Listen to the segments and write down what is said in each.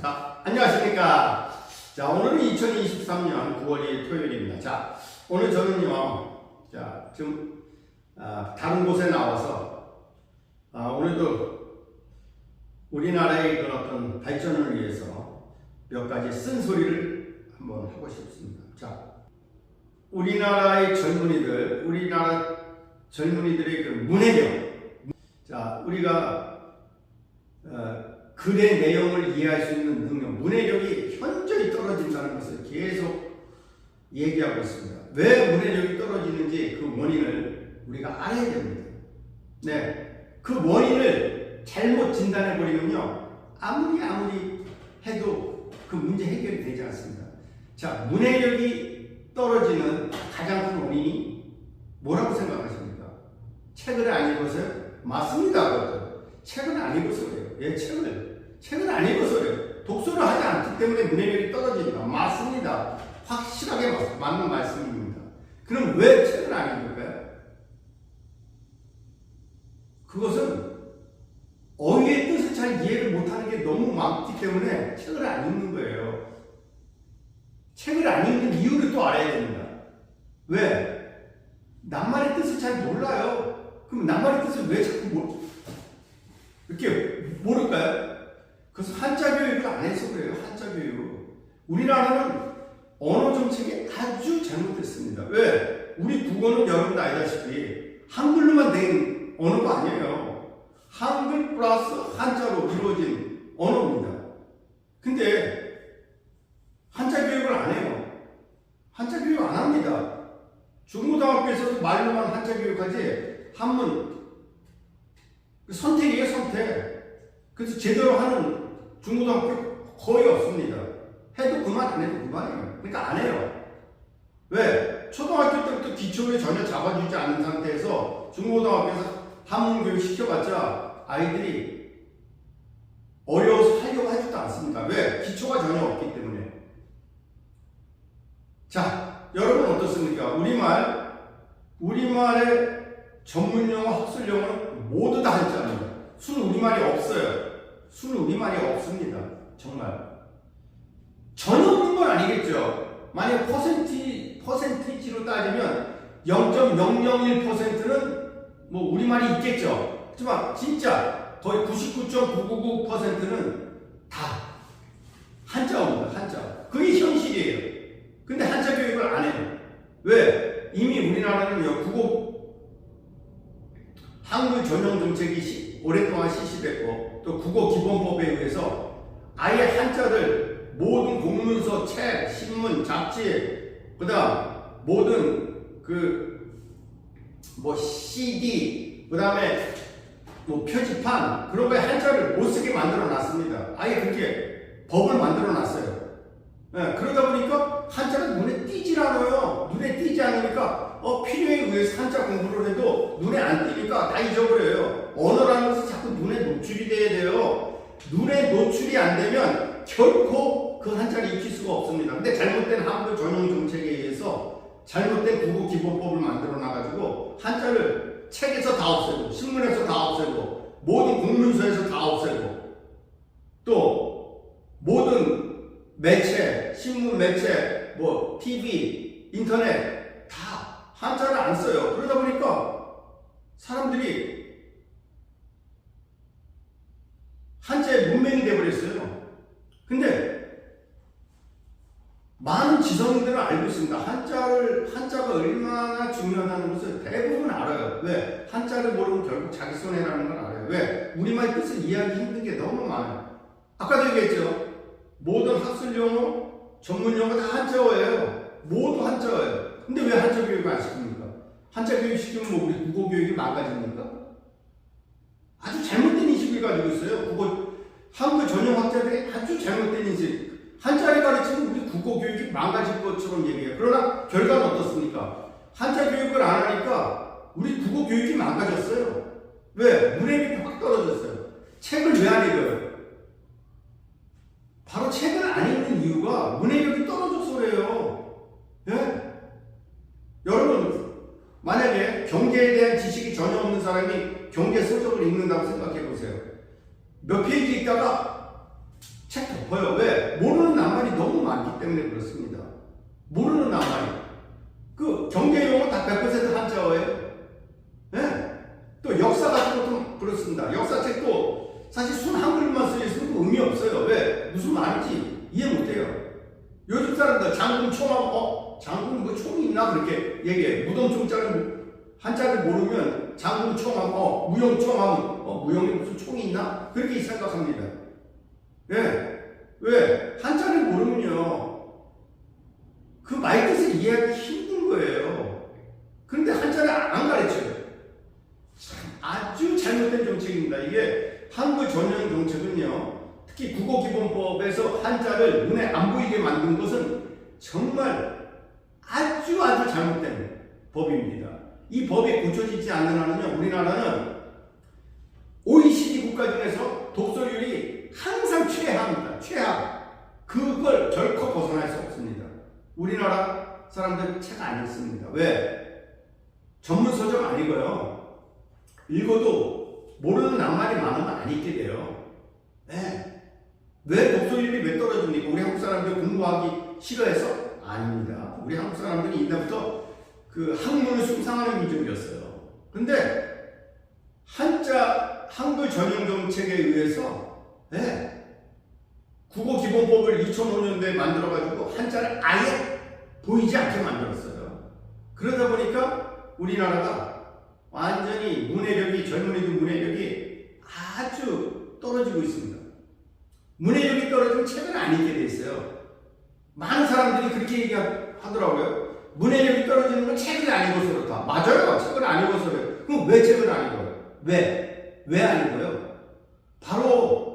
자, 안녕하십니까. 자, 오늘은 2023년 9월 2일 토요일입니다. 자, 오늘 저는요, 자, 좀, 다른 곳에 나와서, 오늘도 우리나라의 그런 어떤 발전을 위해서 몇 가지 쓴소리를 한번 하고 싶습니다. 자, 우리나라의 젊은이들의 그 문해력. 자, 우리가, 글의 내용을 이해할 수 있는 능력, 문해력이 현저히 떨어진다는 것을 계속 얘기하고 있습니다. 왜 문해력이 떨어지는지 그 원인을 우리가 알아야 됩니다. 네, 그 원인을 잘못 진단해버리면요, 아무리 해도 그 문제 해결이 되지 않습니다. 자, 문해력이 떨어지는 가장 큰 원인이 뭐라고 생각하십니까? 책을 안 읽어서요? 맞습니다. 그것도. 책을 안 읽어서 그래요. 예, 책을 안 읽어서 그래요. 독서를 하지 않기 때문에 문해력이 떨어진다. 맞습니다. 확실하게 맞는 말씀입니다. 그럼 왜 책을 안 읽을까요? 그것은 어휘의 뜻을 잘 이해를 못하는 게 너무 많기 때문에 책을 안 읽는 거예요. 책을 안 읽는 이유를 또 알아야 됩니다. 왜? 낱말의 뜻을 잘 몰라요. 그럼 낱말의 뜻을 왜 자꾸 이렇게 모를까요? 그래서 한자 교육을 안 해서 그래요. 한자 교육. 우리나라는 언어 정책이 아주 잘못됐습니다. 왜? 우리 국어는 여러분 알다시피 한글로만 된 언어가 아니에요. 한글 플러스 한자로 이루어진 언어입니다. 근데 한자 교육을 안 해요. 한자 교육 안 합니다. 중고등학교에서도 말로만 한자 교육하지 한문 선택이에요, 선택. 그래서 제대로 하는 중고등학교 거의 없습니다. 해도 그만, 안 해도 그만이에요. 그러니까 안 해요. 왜? 초등학교 때부터 기초를 전혀 잡아주지 않은 상태에서 중고등학교에서 한문 교육 시켜봤자 아이들이 어려워서 하려고 하지도 않습니다. 왜? 기초가 전혀 없기 때문에. 자, 여러분 어떻습니까? 우리말의 전문용어, 학술용어는 모두 다 한자입니다. 순 우리말이 없어요. 순 우리말이 없습니다. 정말. 전혀 없는 건 아니겠죠. 만약 퍼센티지로 따지면 0.001%는 뭐 우리말이 있겠죠. 하지만 진짜 거의 99.999%는 다 한자어입니다. 한자. 그게 현실이에요. 근데 한자 교육을 안 해요. 왜? 이미 우리나라는요, 한글 전용 정책이 오랫동안 실시됐고, 또 국어기본법에 의해서 아예 한자를 모든 공문서, 책, 신문, 잡지, 그 다음 모든 CD, 그 다음에 표지판, 그런 거에 한자를 못 쓰게 만들어 놨습니다. 아예 그렇게 법을 만들어 놨어요. 네, 그러다 보니까 한자가 눈에 띄질 않아요. 눈에 띄지 않으니까 필요에 의해서 한자 공부를 해도 눈에 안 띄니까 다 잊어버려요. 언어라는 것은 자꾸 눈에 노출이 돼야 돼요. 눈에 노출이 안 되면 결코 그 한자를 익힐 수가 없습니다. 근데 잘못된 한글 전용 정책에 의해서 잘못된 국어 기본법을 만들어 놔가지고 한자를 책에서 다 없애고, 신문에서 다 없애고, 모든 공문서에서 다 없애고, 또 모든 매체, 신문 매체, TV, 인터넷 다 한자를 안 써요. 그러다 보니까 사람들이 한자에 문맹이 되어버렸어요. 근데 많은 지성인들은 알고 있습니다. 한자가 얼마나 중요하다는 것을 대부분 알아요. 왜? 한자를 모르면 결국 자기 손해라는 걸 알아요. 왜? 우리말 뜻을 이해하기 힘든 게 너무 많아요. 아까도 얘기했죠. 모든 학술용어, 전문용어 다 한자어예요. 모두 한자어예요. 근데 왜 한자 교육을 안 시킵니까? 한자 교육 시키면 뭐 우리 국어 교육이 망가집니까? 아주 잘못된 인식을 가지고 있어요. 한글 전용 학자들이 아주 잘못된 인식. 한자를 가르치면 우리 국어 교육이 망가질 것처럼 얘기해요. 그러나 결과는 어떻습니까? 한자 교육을 안 하니까 우리 국어 교육이 망가졌어요. 왜? 문해력이 확 떨어졌어요. 책을 왜 안 읽어요? 바로 책을 안 읽는 이유가 문해력이 떨어져서 그래요. 예? 여러분, 만약에 경제에 대한 지식이 전혀 없는 사람이 경제 서적을 읽는다고 생각해 보세요. 몇 페이지 읽다가 책 깊어요. 왜? 모르는 낱말이 너무 많기 때문에 그렇습니다. 모르는 낱말이. 그 경제용어 다 100% 한자어예요. 네? 또 역사 같은 것도 그렇습니다. 역사책도 사실 순 한글만 쓰여 있으면 의미 없어요. 왜? 무슨 말인지 이해 못해요. 요즘 사람들 장군 총하고 장군 뭐 총이 있나 그렇게 얘기해. 무덤 총자를 한자를 모르면 장군 총하고 무용 총하면 무용에 무슨 총이 있나 그렇게 생각합니다. 예. 왜? 한자를 모르면요 그 말 뜻을 이해하기 힘든 거예요. 그런데 한자를 안 가르쳐요. 참 아주 잘못된 정책입니다. 이게 한국 전형 정책은요 특히 국어기본법에서 한자를 눈에 안 보이게 만든 것은 정말 아주 잘못된 법입니다. 이 법이 고쳐지지 않는 한은요 우리나라는 OECD 국가 중에서 독서율이 항상 최하입니다. 최하. 그걸 결코 벗어날 수 없습니다. 우리나라 사람들 책 안 읽습니다. 왜? 전문 서적 안 읽어요. 읽어도 모르는 낱말이 많으면 안 읽게 돼요. 네. 왜 독서율이 왜 떨어집니까? 우리 한국 사람들 공부하기 싫어해서? 아닙니다. 우리 한국 사람들이 옛날부터 그 학문을 숭상하는 민족이었어요. 근데 한글 전형 정책에 의해서 국어기본법을 2005년도에 만들어가지고 한자를 아예 보이지 않게 만들었어요. 그러다 보니까 우리나라가 완전히 문해력이 젊은이들 문해력이 아주 떨어지고 있습니다. 문해력이 떨어지면 책을 안 읽게 돼 있어요. 많은 사람들이 그렇게 얘기하더라고요. 문해력이 떨어지는 건 책을 안 읽어서 그렇다. 맞아요. 책을 안 읽어서 그래요. 그럼 왜 책을 안 읽어요? 왜 안 읽어요? 바로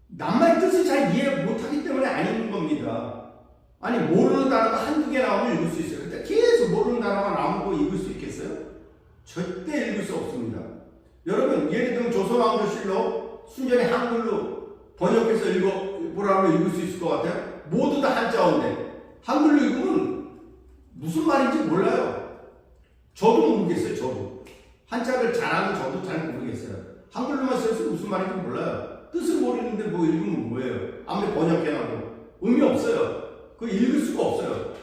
낱말 뜻을 잘 이해 못하기 때문에 안 읽는 겁니다. 아니 모르는 단어가 한두 개 나오면 읽을 수 있어요. 근데 계속 모르는 단어가 나오고 읽을 수 있겠어요? 절대 읽을 수 없습니다. 여러분 예를 들면 조선왕조실록 순전히 한글로 번역해서 읽어보라고 읽을 수 있을 것 같아요? 모두 다 한자어인데 한글로 읽으면 무슨 말인지 몰라요. 저도 모르겠어요. 저도 한자를 잘하는 저도 잘 모르겠어요. 한글로만 써서 무슨 말인지 몰라요. 뜻을 모르는데 뭐 읽으면 뭐예요? 아무리 번역해놔도 의미 없어요. 그거 읽을 수가 없어요.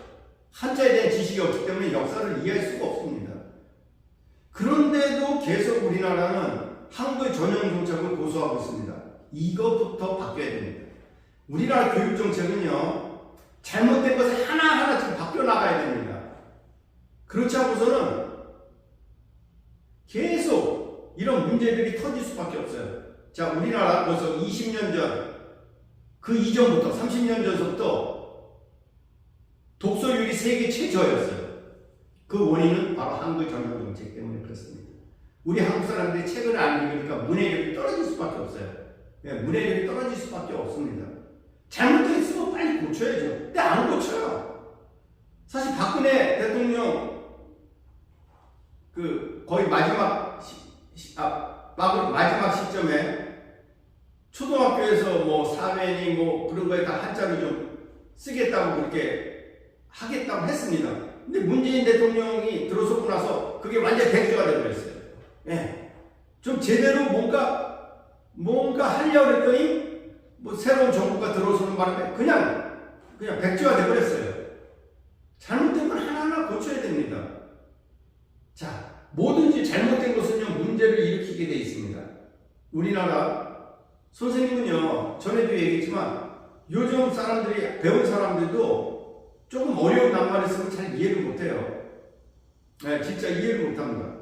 한자에 대한 지식이 없기 때문에 역사를 이해할 수가 없습니다. 그런데도 계속 우리나라는 한글 전형 정책을 고수하고 있습니다. 이것부터 바뀌어야 됩니다. 우리나라 교육 정책은요 잘못된 것을 하나하나 지금 바뀌어 나가야 됩니다. 그렇지 않고서는 계속 이런 문제들이 터질 수밖에 없어요. 자, 우리나라 벌써 20년 전, 그 이전부터 30년 전서부터 독서율이 세계 최저였어요. 그 원인은 바로 한글 전형 정책 때문에 그렇습니다. 우리 한국 사람들이 책을 안 읽으니까 문해력이 떨어질 수밖에 없어요. 문해력이 떨어질 수밖에 없습니다. 잘못되어 있으면 빨리 고쳐야죠. 근데 안 고쳐요. 사실 박근혜 대통령 거의 마지막 시점에 초등학교에서 뭐 사회니 뭐 그런 거에 다 한자를 좀 쓰겠다고 그렇게 하겠다고 했습니다. 근데 문재인 대통령이 들어서고 나서 그게 완전 백지가 되어버렸어요. 좀 제대로 뭔가 하려고 했더니 뭐 새로운 정부가 들어서는 바람에 그냥 백지가 되어버렸어요. 잘못된 건 하나하나 고쳐야 됩니다. 자, 뭐든지 잘못된 것은요 문제를 일으키게 돼 있습니다. 우리나라 선생님은요 전에도 얘기했지만 요즘 사람들이 배운 사람들도 조금 어려운 낱말을 쓰면 잘 이해를 못해요. 진짜 이해를 못합니다.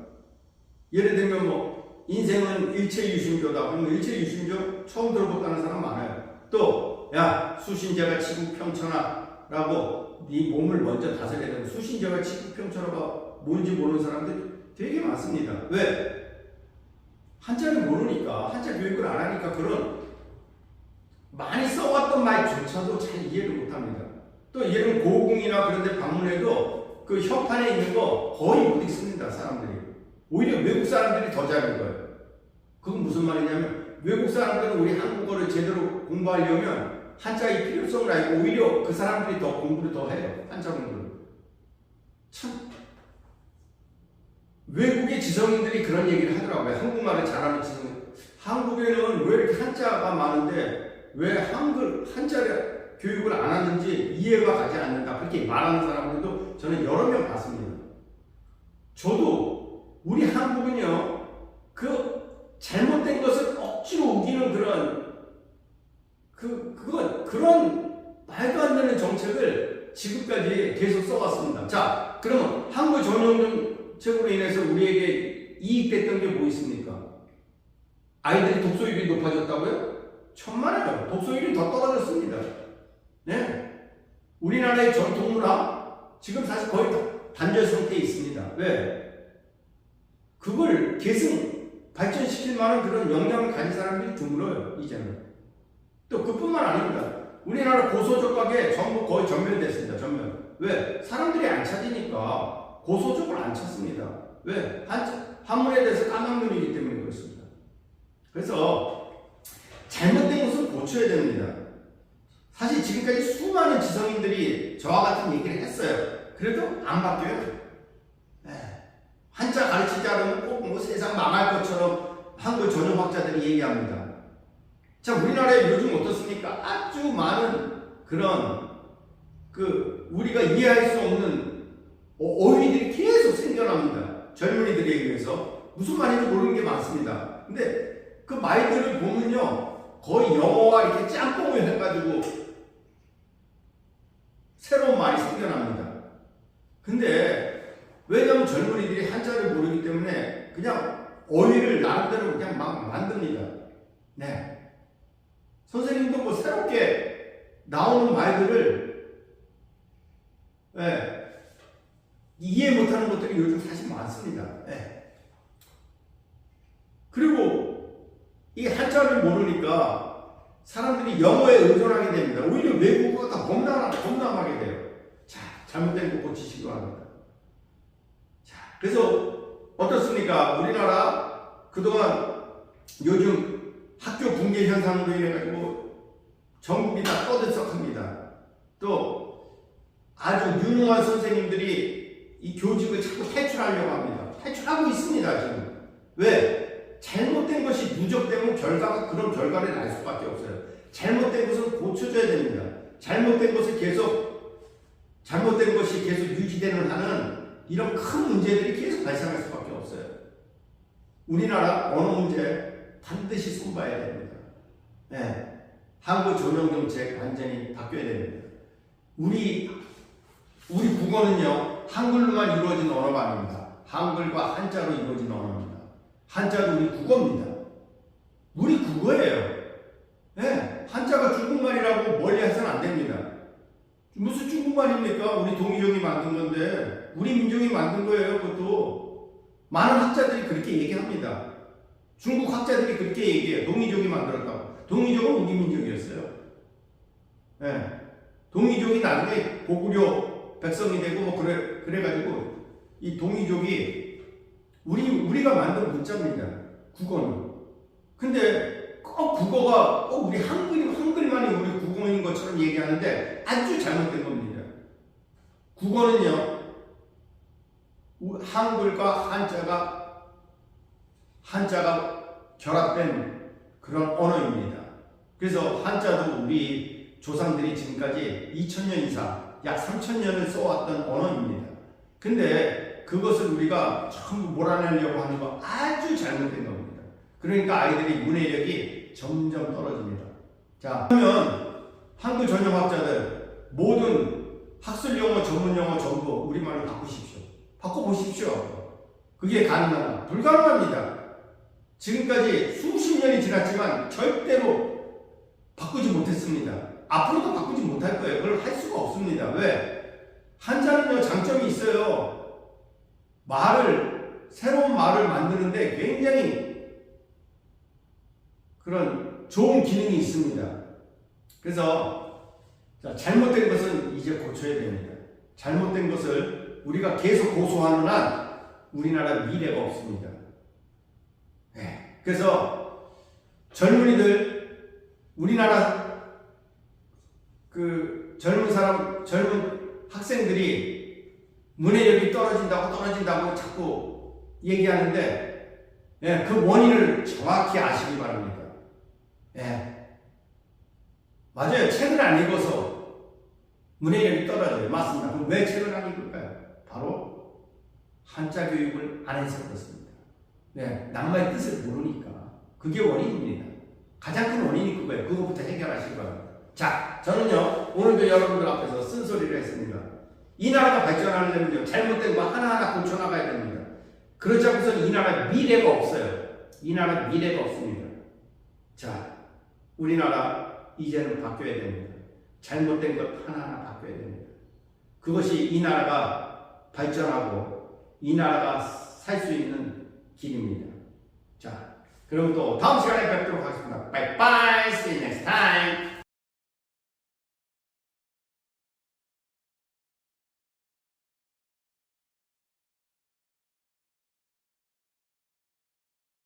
예를 들면 뭐 인생은 일체유심조다. 그러면 일체유심조 처음 들어봤다는 사람 많아요. 또 야 수신제가 치국평천하라고 네 몸을 먼저 다스려야 되는 수신제가 치국평천하가 뭔지 모르는 사람들이 되게 많습니다. 왜? 한자를 모르니까, 한자 교육을 안 하니까 그런 많이 써왔던 말조차도 잘 이해를 못합니다. 또 예를 들면 고궁이나 그런 데 방문해도 그 협판에 있는 거 거의 못 읽습니다. 사람들이. 오히려 외국 사람들이 더 잘 읽어요. 그건 무슨 말이냐면 외국 사람들은 우리 한국어를 제대로 공부하려면 한자의 필요성을 알고 오히려 그 사람들이 더 공부를 더 해요. 한자 공부를. 참 외국의 지성인들이 그런 얘기를 하더라고요. 한국말을 잘하는 지성인. 한국에는 왜 이렇게 한자가 많은데 왜 한자를 교육을 안 하는지 이해가 가지 않는다. 그렇게 말하는 사람들도 저는 여러 명 봤습니다. 저도 우리 한국은요, 그 잘못된 것을 억지로 우기는 그런 말도 안 되는 정책을 지금까지 계속 써왔습니다. 자, 그러면 한국 전용정책으로 인해서 우리에게 이익됐던 게 뭐 있습니까? 아이들이 독서율이 높아졌다고요? 천만에요. 독서율이 더 떨어졌습니다. 네. 우리나라의 전통문화 지금 사실 거의 단절 상태에 있습니다. 왜? 그걸 계승, 발전시킬 만한 그런 역량을 가진 사람들이 드물어요, 이제는. 또 그뿐만 아닙니다. 우리나라 고소적학에 전부 거의 전멸됐습니다. 전멸. 왜? 사람들이 안 찾으니까 고소적을 안 찾습니다. 왜? 한문에 대해서 까막눈이기 때문에 그렇습니다. 그래서 잘못된 것은 고쳐야 됩니다. 사실 지금까지 수많은 지성인들이 저와 같은 얘기를 했어요. 그래도 안 바뀌어요. 한자 가르치지 않으면 꼭 뭐 세상 망할 것처럼 한글 전용학자들이 얘기합니다. 자, 우리나라에 요즘 어떻습니까? 아주 많은 그런 우리가 이해할 수 없는 어휘들이 계속 생겨납니다. 젊은이들에 의해서 무슨 말인지 모르는 게 많습니다. 근데 그 말들을 보면요, 거의 영어와 이렇게 짬뽕을 해가지고 새로운 말이 생겨납니다. 근데 왜냐하면 젊은이들이 한자를 모르기 때문에 그냥 어휘를 나름대로 그냥 막 만듭니다. 네. 선생님도 뭐 새롭게 나오는 말들을 이해 못하는 것들이 요즘 사실 많습니다. 그리고 이 한자를 모르니까 사람들이 영어에 의존하게 됩니다. 오히려 외국어가 다 범람하게 돼요. 자, 잘못된 거 고치시기 바랍니다. 자, 그래서 어떻습니까? 우리나라 그동안 요즘 학교 붕괴 현상으로 인해 가지고 전국이 다 떠들썩합니다. 또 아주 유능한 선생님들이 이 교직을 자꾸 탈출하려고 합니다. 탈출하고 있습니다, 지금. 왜? 잘못된 것이 누적되면 그런 결과를 날 수밖에 없어요. 잘못된 것은 고쳐줘야 됩니다. 잘못된 것이 계속 유지되는 한은 이런 큰 문제들이 계속 발생할 수밖에 없어요. 우리나라 언어 문제 반드시 손봐야 됩니다. 한국 전용정책 완전히 바뀌어야 됩니다. 우리 국어는요, 한글로만 이루어진 언어가 아닙니다. 한글과 한자로 이루어진 언어입니다. 한자도 우리 국어입니다. 우리 국어예요. 한자가 중국말이라고 멀리 해서는 안 됩니다. 무슨 중국말입니까? 우리 동이족이 만든 건데, 우리 민족이 만든 거예요, 그것도. 많은 학자들이 그렇게 얘기합니다. 중국 학자들이 그렇게 얘기해요. 동이족이 만들었다고. 동이족은 우리 민족이었어요. 동이족이 나중에 고구려 백성이 되고 뭐 그래가지고 이 동이족이 우리가 만든 문자입니다. 국어는. 근데 국어가 우리 한글만이 우리 국어인 것처럼 얘기하는데 아주 잘못된 겁니다. 국어는요, 한글과 한자가 결합된 그런 언어입니다. 그래서 한자도 우리 조상들이 지금까지 2000년 이상, 약 3000년을 써왔던 언어입니다. 근데 그것을 우리가 전부 몰아내려고 하는 거 아주 잘못된 겁니다. 그러니까 아이들이 문해력이 점점 떨어집니다. 자, 그러면 한글 전용학자들 모든 학술 용어, 전문 용어 전부 우리말로 바꾸십시오. 바꿔보십시오. 그게 가능한가? 불가능합니다. 지금까지 수십 년이 지났지만 절대로 바꾸지 못했습니다. 앞으로도 바꾸지 못할 거예요. 그걸 할 수가 없습니다. 왜? 한자는요, 장점이 있어요. 새로운 말을 만드는데 굉장히 그런 좋은 기능이 있습니다. 그래서 잘못된 것은 이제 고쳐야 됩니다. 잘못된 것을 우리가 계속 고소하는 한 우리나라 미래가 없습니다. 그래서 젊은이들, 우리나라 젊은 학생들이 문해력이 떨어진다고 자꾸 얘기하는데, 그 원인을 정확히 아시기 바랍니다. 맞아요. 책을 안 읽어서 문해력이 떨어져요. 맞습니다. 그럼 왜 책을 안 읽을까요? 바로 한자 교육을 안 해서 그렇습니다. 네, 낱말의 뜻을 모르니까. 그게 원인입니다. 가장 큰 원인이 그거예요. 그거부터 해결하시기 바랍니다. 자, 저는요, 오늘도 여러분들 앞에서 쓴소리를 했습니다. 이 나라가 발전하려면요, 잘못된 거 하나하나 고쳐나가야 됩니다. 그렇지 않고서 이 나라 미래가 없어요. 이 나라 미래가 없습니다. 자, 우리나라 이제는 바뀌어야 됩니다. 잘못된 것 하나하나 바뀌어야 됩니다. 그것이 이 나라가 발전하고 이 나라가 살 수 있는 길입니다. 자, 그럼 또 다음 시간에 뵙도록 하겠습니다. Bye bye. See you next time.